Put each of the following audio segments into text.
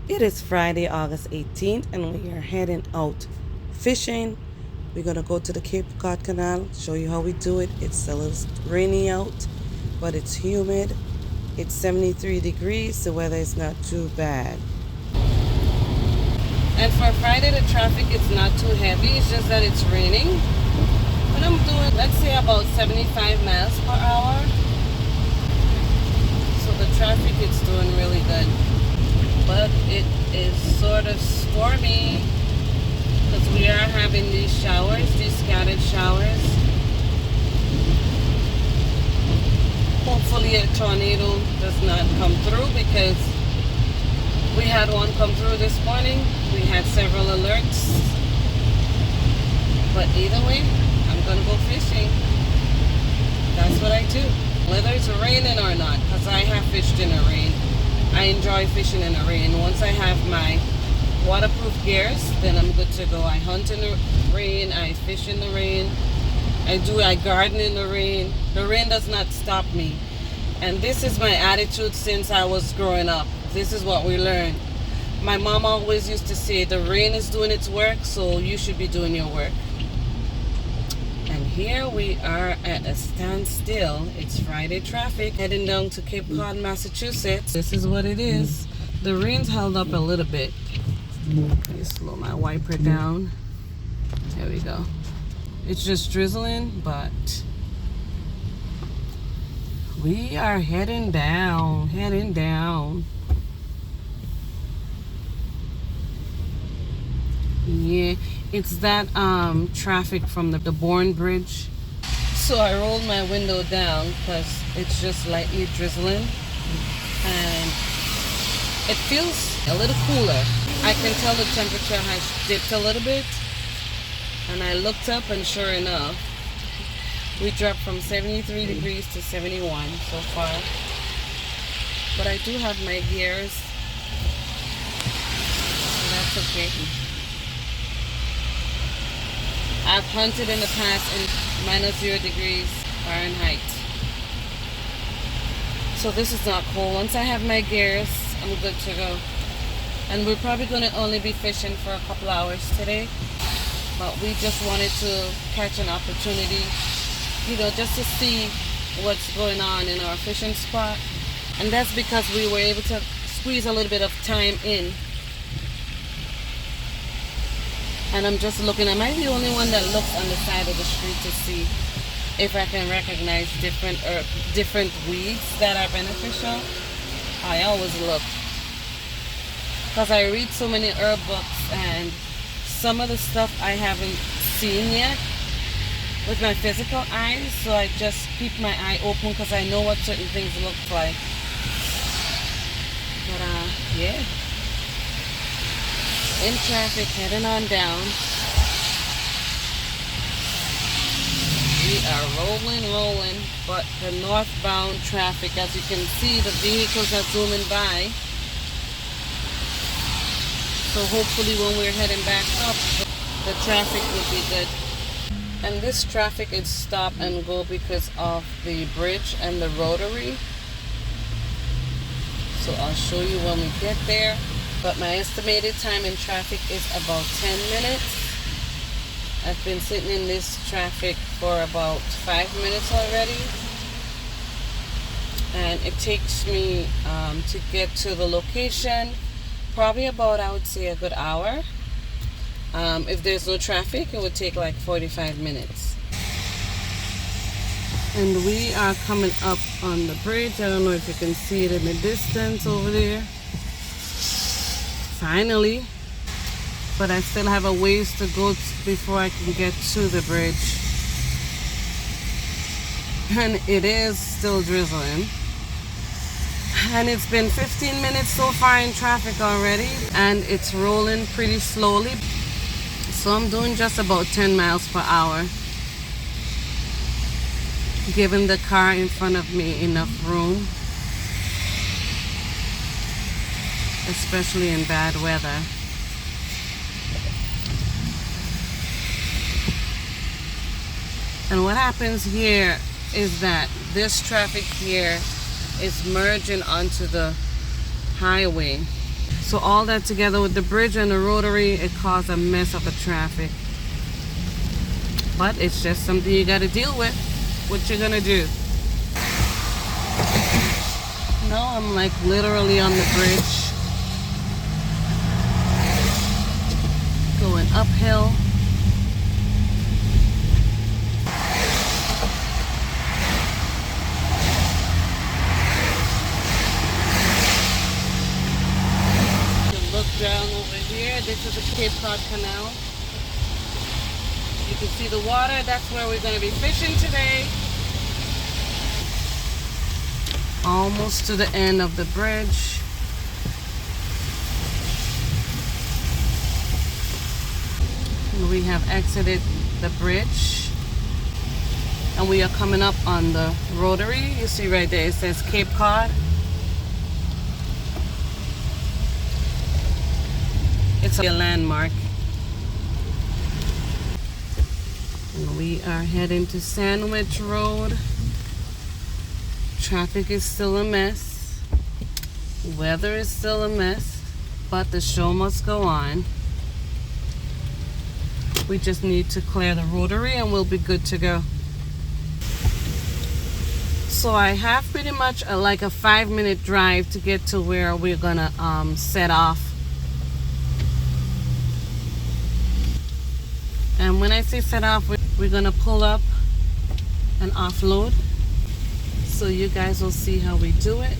It is Friday, August 18th, and we are heading out fishing. We're going to go to the Cape Cod Canal, show you how we do it. It's a little rainy out, but it's humid. It's 73 degrees, the weather is not too bad. And for Friday, the traffic is not too heavy, it's just that it's raining. But I'm doing, let's say, about 75 miles per hour. So the traffic is doing really good. But it is sort of stormy because we are having these showers, these scattered showers. Hopefully a tornado does not come through because we had one come through this morning. We had several alerts. But either way, I'm gonna go fishing. That's what I do. Whether it's raining or not, because I have fished in the rain. I enjoy fishing in the rain. Once I have my waterproof gears, then I'm good to go. I hunt in the rain, I fish in the rain, I garden in the rain. The rain does not stop me. And this is my attitude since I was growing up. This is what we learned. My mom always used to say, the rain is doing its work, so you should be doing your work. And here we are at a standstill. It's Friday traffic heading down to Cape Cod, Massachusetts. This is what it is. The rain's held up a little bit. Let me slow my wiper down. There we go. It's just drizzling, but we are heading down, Yeah, it's that traffic from the Bourne Bridge. So I rolled my window down because it's just lightly drizzling and it feels a little cooler. I can tell the temperature has dipped a little bit, and I looked up and sure enough we dropped from 73 degrees to 71 so far. But I do have my gears, so that's okay. I've hunted in the past in -0 degrees Fahrenheit. So this is not cold. Once I have my gears, I'm good to go. And we're probably going to only be fishing for a couple hours today. But we just wanted to catch an opportunity, just to see what's going on in our fishing spot. And that's because we were able to squeeze a little bit of time in. And I'm just looking, am I the only one that looks on the side of the street to see if I can recognize different weeds that are beneficial? I always look. Because I read so many herb books and some of the stuff I haven't seen yet with my physical eyes, so I just keep my eye open because I know what certain things look like. But yeah. In traffic, heading on down. We are rolling, but the northbound traffic, as you can see, the vehicles are zooming by. So hopefully when we're heading back up, the traffic will be good. And this traffic is stop and go because of the bridge and the rotary. So I'll show you when we get there. But my estimated time in traffic is about 10 minutes. I've been sitting in this traffic for about 5 minutes already. And it takes me to get to the location probably about, I would say, a good hour. If there's no traffic, it would take like 45 minutes. And we are coming up on the bridge. I don't know if you can see it in the distance over there. Finally, but I still have a ways to go before I can get to the bridge. And it is still drizzling. And it's been 15 minutes so far in traffic already, and it's rolling pretty slowly. So I'm doing just about 10 miles per hour, giving the car in front of me enough room, especially in bad weather. And what happens here is that this traffic here is merging onto the highway. So all that together with the bridge and the rotary, it caused a mess of the traffic. But it's just something you got to deal with. What you're gonna do? Now I'm like literally on the bridge, going uphill. Look down over here. This is the Cape Cod Canal. You can see the water. That's where we're going to be fishing today. Almost to the end of the bridge. And we have exited the bridge. And we are coming up on the rotary. You see right there, it says Cape Cod. It's a landmark. And we are heading to Sandwich Road. Traffic is still a mess. Weather is still a mess. But the show must go on. We just need to clear the rotary and we'll be good to go. So I have pretty much like a 5-minute drive to get to where we're gonna set off. And when I say set off, we're gonna pull up and offload. So you guys will see how we do it.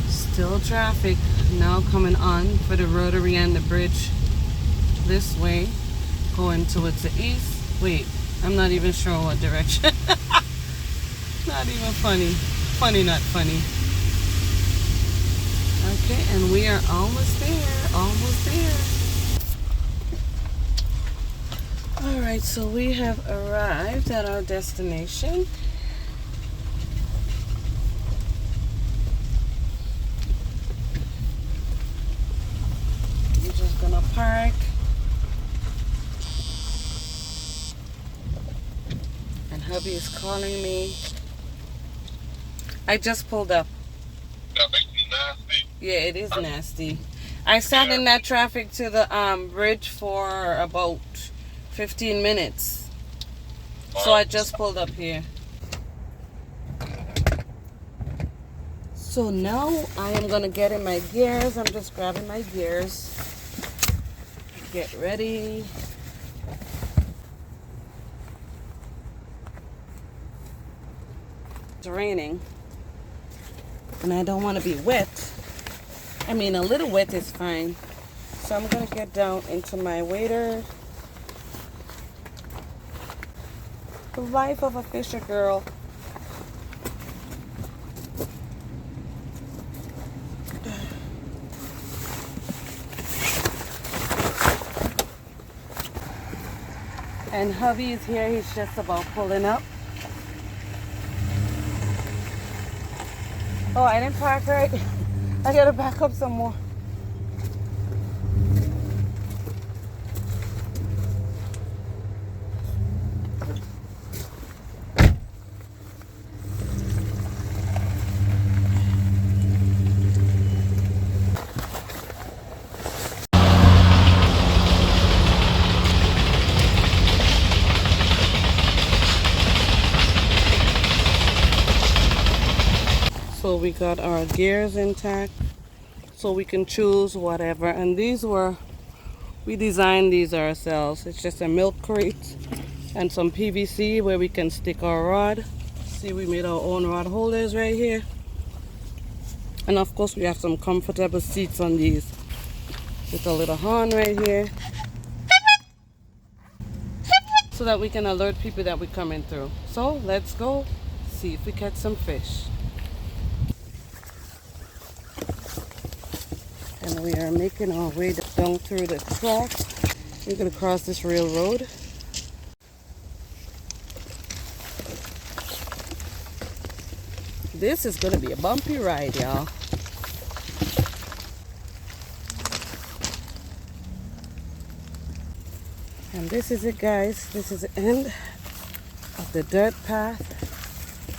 Still traffic now coming on for the rotary and the bridge this way, going towards the east. Wait, I'm not even sure what direction. Not even funny. Funny, not funny. Okay, and we are almost there. Almost there. Alright, so we have arrived at our destination. We're just gonna park. And hubby is calling me. I just pulled up. That makes me nasty. Yeah, it is nasty. I sat in that traffic to the bridge for about 15 minutes. So I just pulled up here. So now I am gonna get in my gears. I'm just grabbing my gears. Get ready. It's raining. And I don't want to be wet. I mean, a little wet is fine. So I'm going to get down into my wader. The life of a fisher girl. And hubby is here. He's just about pulling up. Oh, I didn't park right. I gotta back up some more. So we got our gears intact, so we can choose whatever. And these were, we designed these ourselves. It's just a milk crate and some PVC where we can stick our rod. See, we made our own rod holders right here. And of course we have some comfortable seats on these with a little horn right here, so that we can alert people that we're coming through. So let's go see if we catch some fish. And we are making our way down through the track. We're going to cross this railroad. This is going to be a bumpy ride, y'all. And this is it, guys. This is the end of the dirt path,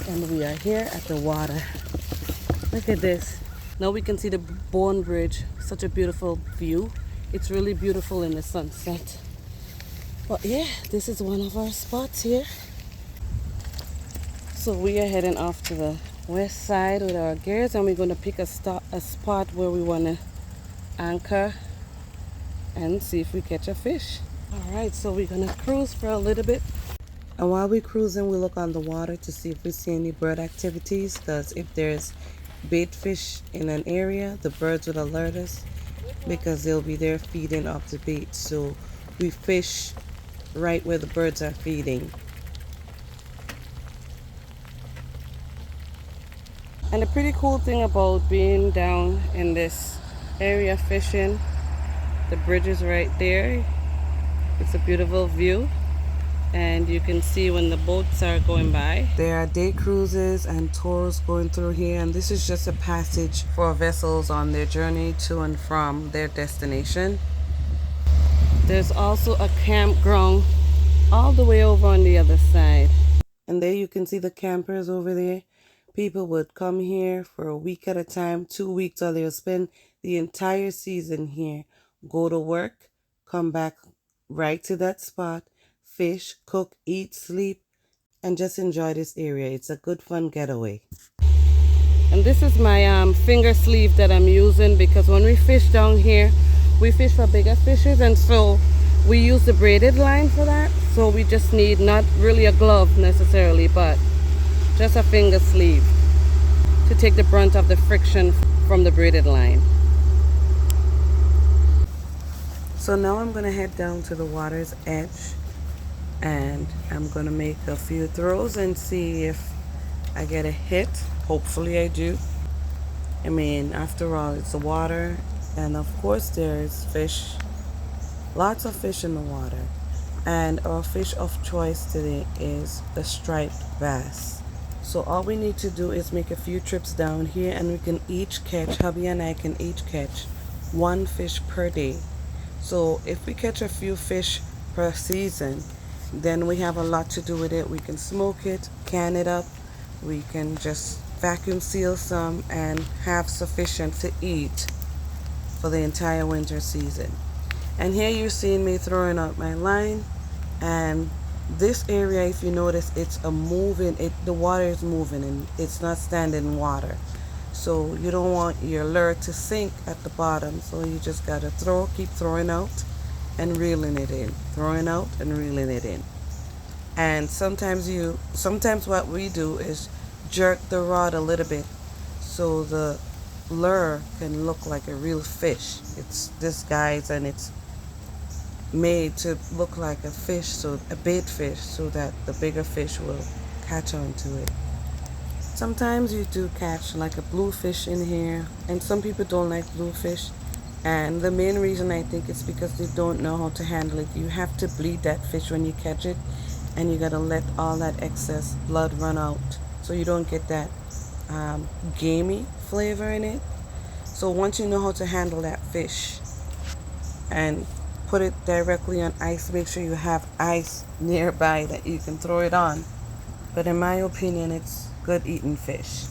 and we are here at the water. Look at this. Now we can see the Bourne Bridge. Such a beautiful view. It's really beautiful in the sunset. But yeah, this is one of our spots here. So we are heading off to the west side with our gears, and we're going to pick a spot where we want to anchor and see if we catch a fish. All right, so we're going to cruise for a little bit. And while we're cruising, we look on the water to see if we see any bird activities, because if there's bait fish in an area, the birds would alert us because they'll be there feeding off the bait. So we fish right where the birds are feeding. And the pretty cool thing about being down in this area fishing, the bridge is right there. It's a beautiful view, and you can see when the boats are going by. There are day cruises and tours going through here, and this is just a passage for vessels on their journey to and from their destination. There's also a campground all the way over on the other side. And there you can see the campers over there. People would come here for a week at a time, 2 weeks, or they'll spend the entire season here. Go to work, come back right to that spot, fish, cook, eat, sleep, and just enjoy this area. It's a good fun getaway. And this is my finger sleeve that I'm using, because when we fish down here, we fish for bigger fishes, and so we use the braided line for that. So we just need not really a glove necessarily, but just a finger sleeve to take the brunt of the friction from the braided line. So now I'm going to head down to the water's edge, and I'm going to make a few throws and see if I get a hit. Hopefully I do. I mean, after all, it's the water, and of course there's fish. Lots of fish in the water. And our fish of choice today is the striped bass. So all we need to do is make a few trips down here, and we can each catch, hubby and I can each catch 1 fish per day. So if we catch a few fish per season, then we have a lot to do with it. We can smoke it, can it up, we can just vacuum seal some and have sufficient to eat for the entire winter season. And here you're seeing me throwing out my line, and this area, if you notice, it's a moving, the water is moving and it's not standing in water. So you don't want your lure to sink at the bottom. So you just gotta keep throwing out and reeling it in, throwing out and reeling it in. And sometimes what we do is jerk the rod a little bit so the lure can look like a real fish. It's disguised and it's made to look like a fish, so a bait fish, so that the bigger fish will catch on to it. Sometimes you do catch like a bluefish in here, and some people don't like bluefish, and the main reason I think is because they don't know how to handle it. You have to bleed that fish when you catch it, and you gotta let all that excess blood run out so you don't get that gamey flavor in it. So once you know how to handle that fish and put it directly on ice, make sure you have ice nearby that you can throw it on. But in my opinion, it's good eating fish.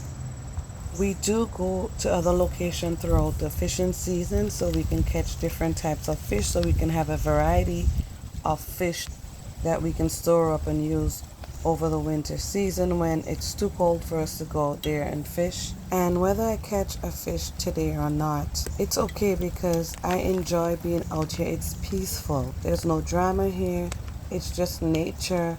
We do go to other locations throughout the fishing season so we can catch different types of fish, so we can have a variety of fish that we can store up and use over the winter season when it's too cold for us to go out there and fish. And whether I catch a fish today or not, it's okay, because I enjoy being out here. It's peaceful. There's no drama here. It's just nature.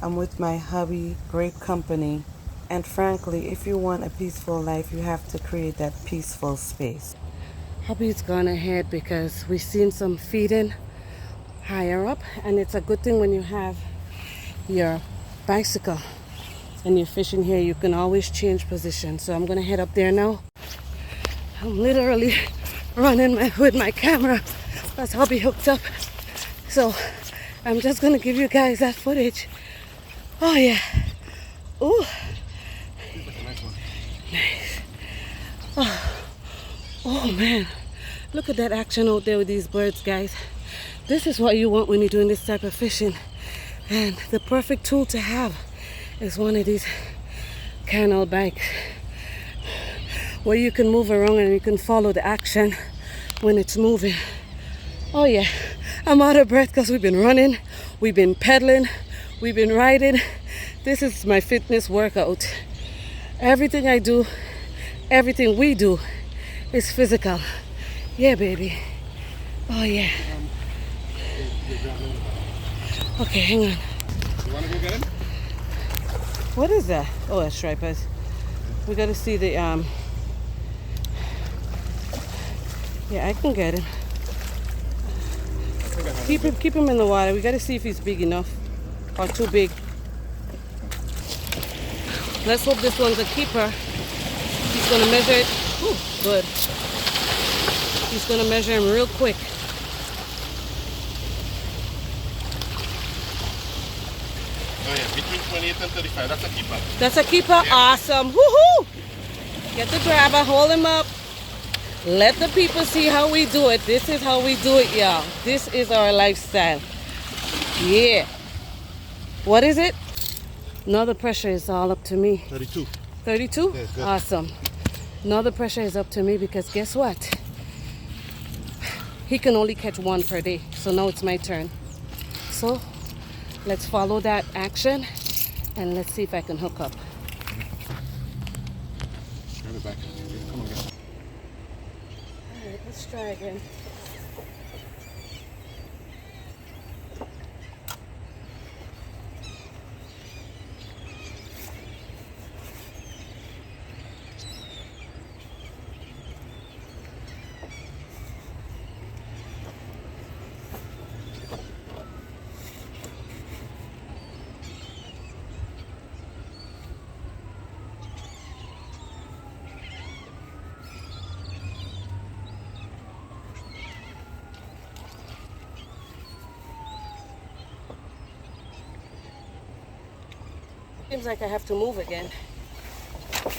I'm with my hubby, great company. And frankly, if you want a peaceful life, you have to create that peaceful space. Hubby's gone ahead because we've seen some feeding higher up, and it's a good thing when you have your bicycle and you're fishing here, you can always change position. So I'm gonna head up there now. I'm literally running with my camera because hubby hooked up, so I'm just gonna give you guys that footage. Oh yeah. Ooh. Nice. Oh man, look at that action out there with these birds, guys. This is what you want when you're doing this type of fishing. And the perfect tool to have is one of these canal bikes where you can move around and you can follow the action when it's moving. Oh yeah, I'm out of breath because we've been running, we've been pedaling, we've been riding. This is my fitness workout. Everything I do, everything we do is physical. Yeah, baby. Oh yeah. Okay, hang on. You want to go get him? What is that? Oh, that's stripers. We gotta see the yeah, I can get him. Keep him in the water. We gotta see if he's big enough or too big. Let's hope this one's a keeper. He's gonna measure it. Ooh, good. He's gonna measure him real quick. Oh yeah, between 28 and 35. That's a keeper. That's a keeper? Yeah. Awesome. Woohoo! Get the grabber, hold him up. Let the people see how we do it. This is how we do it, y'all. This is our lifestyle. Yeah. What is it? Now the pressure is all up to me. 32. 32? Yeah, good. Awesome. Now the pressure is up to me because guess what? He can only catch one per day. So now it's my turn. So let's follow that action and let's see if I can hook up. Grab it back. Come on, guys. All right, let's try again. Seems like I have to move again.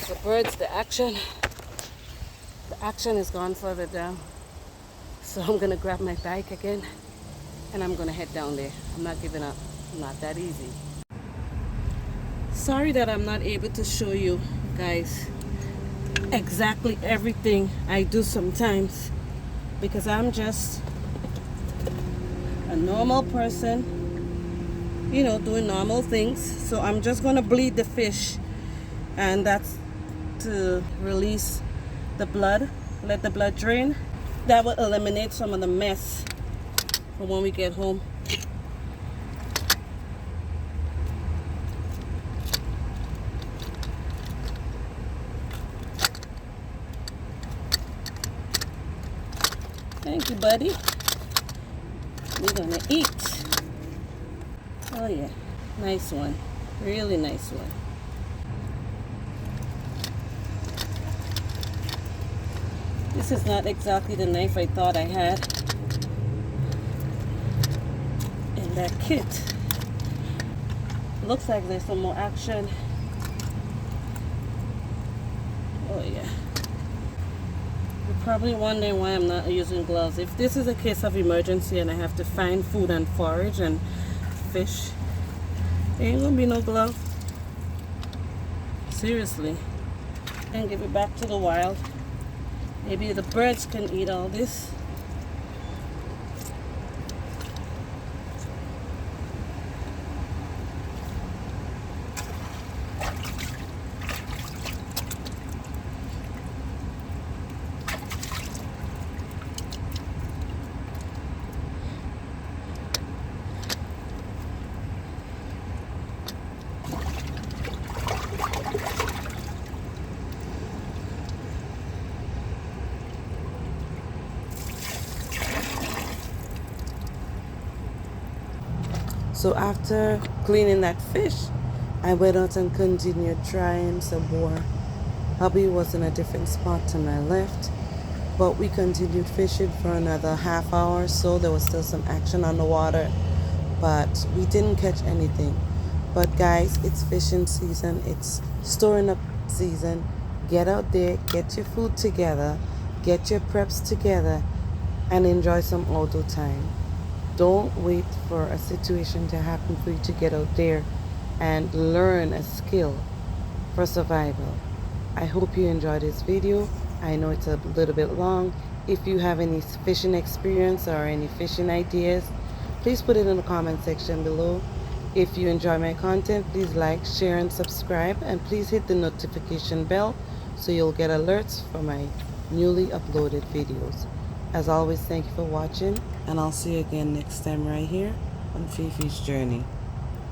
The birds, the action is gone further down. So I'm gonna grab my bike again and I'm gonna head down there. I'm not giving up. Not that easy. Sorry that I'm not able to show you guys exactly everything I do sometimes because I'm just a normal person, you know, doing normal things. So I'm just gonna bleed the fish, and that's to release the blood, let the blood drain. That will eliminate some of the mess for when we get home. Thank you, buddy. We're gonna eat. Oh yeah, nice one. Really nice one. This is not exactly the knife I thought I had in that kit. Looks like there's some more action. Oh yeah. You're probably wondering why I'm not using gloves. If this is a case of emergency and I have to find food and forage and fish, there ain't gonna be no glove. Seriously. And give it back to the wild. Maybe the birds can eat all this. So after cleaning that fish, I went out and continued trying some more. Hubby was in a different spot to my left, but we continued fishing for another half hour or so. There was still some action on the water, but we didn't catch anything. But guys, it's fishing season, it's storing up season. Get out there, get your food together, get your preps together, and enjoy some outdoor time. Don't wait for a situation to happen for you to get out there and learn a skill for survival. I hope you enjoyed this video. I know it's a little bit long. If you have any fishing experience or any fishing ideas, please put it in the comment section below. If you enjoy my content, please like, share, and subscribe, and please hit the notification bell so you'll get alerts for my newly uploaded videos. As always, thank you for watching, and I'll see you again next time right here on Fifi's Journey.